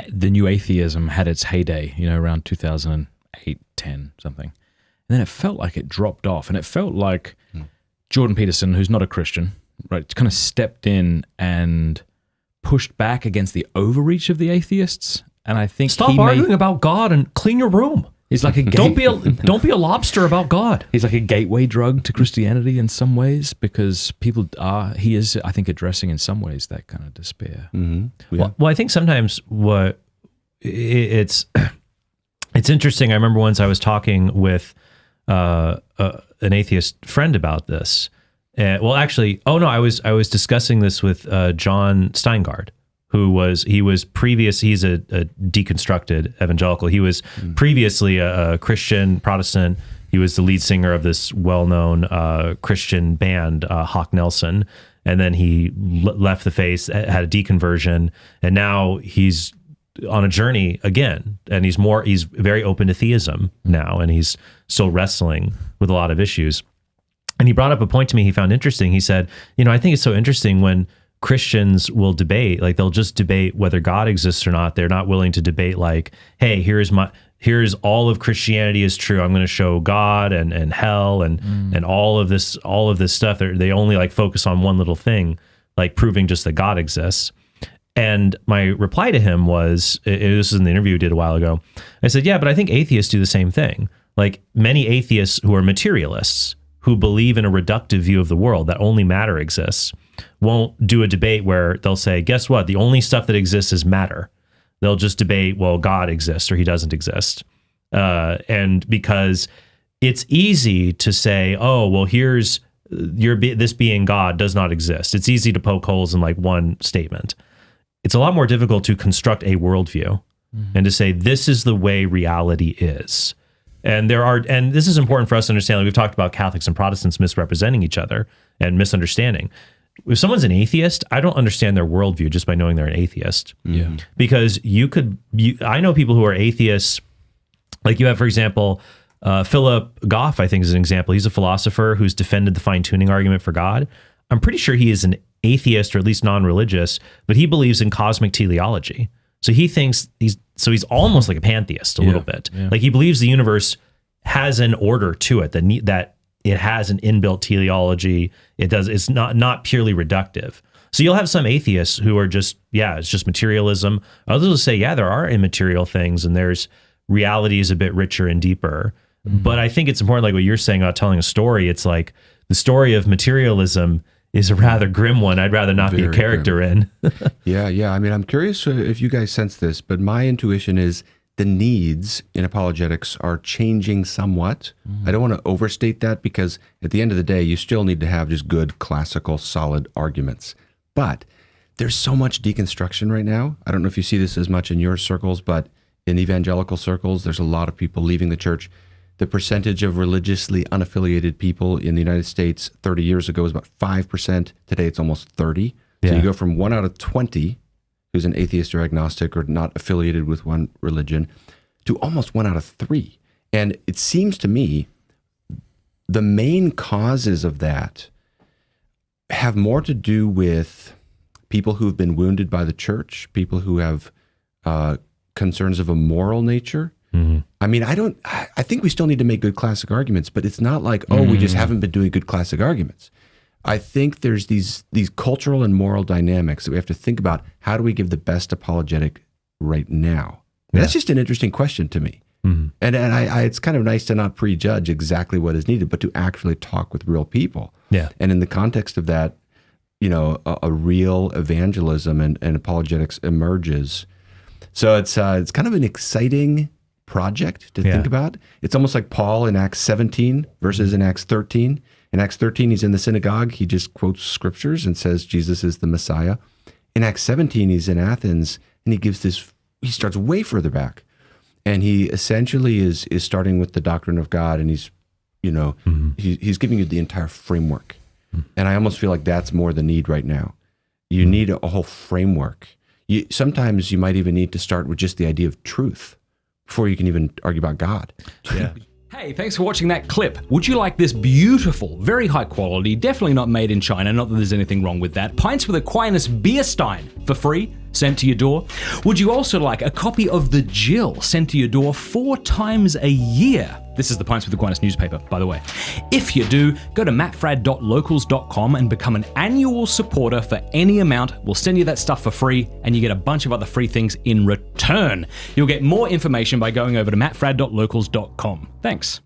the new atheism had its heyday, around 2008, 10, something. And then it felt like it dropped off. And it felt like Jordan Peterson, who's not a Christian, right, kind of stepped in and pushed back against the overreach of the atheists. And I think stop arguing about God and clean your room. He's like don't be a lobster about God. He's like a gateway drug to Christianity in some ways, because he is, I think, addressing in some ways that kind of despair. Mm-hmm. Yeah. Well, I think sometimes it's interesting. I remember once I was talking with an atheist friend about this. I was discussing this with John Steingard, he's a deconstructed evangelical. He was previously a Christian Protestant. He was the lead singer of this well-known Christian band, Hawk Nelson. And then he left the faith, had a deconversion, and now he's on a journey again. And he's very open to theism now, and he's still wrestling with a lot of issues. And he brought up a point to me he found interesting. He said, I think it's so interesting when Christians will debate, like they'll just debate whether God exists or not. They're not willing to debate like, hey, here's all of Christianity is true. I'm going to show God and hell and all of this stuff. They only like focus on one little thing, like proving just that God exists. And my reply to him was, this is in the interview we did a while ago. I said, yeah, but I think atheists do the same thing. Like many atheists who are materialists, who believe in a reductive view of the world, that only matter exists, won't do a debate where they'll say, guess what? The only stuff that exists is matter. They'll just debate, well, God exists or he doesn't exist. And because it's easy to say, oh, well, this being God does not exist. It's easy to poke holes in like one statement. It's a lot more difficult to construct a worldview and to say, this is the way reality is. And this is important for us to understand. Like we've talked about Catholics and Protestants misrepresenting each other and misunderstanding. If someone's an atheist, I don't understand their worldview just by knowing they're an atheist. Yeah. Because I know people who are atheists. Like you have, for example, Philip Goff, I think is an example. He's a philosopher who's defended the fine-tuning argument for God. I'm pretty sure he is an atheist or at least non-religious, but he believes in cosmic teleology. So he thinks he's almost like a pantheist a little bit. Yeah. Like he believes the universe has an order to it, that it has an inbuilt teleology. It's not purely reductive. So you'll have some atheists who are just, it's just materialism. Others will say, there are immaterial things and there's reality is a bit richer and deeper. Mm-hmm. But I think it's important, like what you're saying about telling a story. It's like the story of materialism is a rather grim one. I'd rather not be a character grim. In. Yeah. I mean, I'm curious if you guys sense this, but my intuition is the needs in apologetics are changing somewhat. Mm-hmm. I don't want to overstate that because at the end of the day, you still need to have just good, classical, solid arguments. But there's so much deconstruction right now. I don't know if you see this as much in your circles, but in evangelical circles, there's a lot of people leaving the church. The percentage of religiously unaffiliated people in the United States 30 years ago was about 5%. Today, it's almost 30%. So you go from 1 out of 20 who's an atheist or agnostic or not affiliated with one religion to almost 1 out of 3. And it seems to me the main causes of that have more to do with people who've been wounded by the church, people who have concerns of a moral nature. Mm-hmm. I mean, I think we still need to make good classic arguments, but it's not like, we just haven't been doing good classic arguments. I think there's these cultural and moral dynamics that we have to think about. How do we give the best apologetic right now? That's just an interesting question to me. Mm-hmm. And it's kind of nice to not prejudge exactly what is needed, but to actually talk with real people. Yeah. And in the context of that, a real evangelism and apologetics emerges. So it's kind of an exciting project to think about. It's almost like Paul in Acts 17 versus in Acts 13. In Acts 13, he's in the synagogue. He just quotes scriptures and says Jesus is the Messiah. In Acts 17, he's in Athens, and he starts way further back. And he essentially is starting with the doctrine of God, and he's giving you the entire framework. Mm-hmm. And I almost feel like that's more the need right now. You need a whole framework. Sometimes you might even need to start with just the idea of truth before you can even argue about God. Yeah. Hey, thanks for watching that clip. Would you like this beautiful, very high quality, definitely not made in China, not that there's anything wrong with that, Pints with Aquinas beer stein for free? sent to your door? Would you also like a copy of The Jill sent to your door 4 times a year? This is the Pints with Aquinas newspaper, by the way. If you do, go to mattfradd.locals.com and become an annual supporter for any amount. We'll send you that stuff for free, and you get a bunch of other free things in return. You'll get more information by going over to mattfradd.locals.com. Thanks.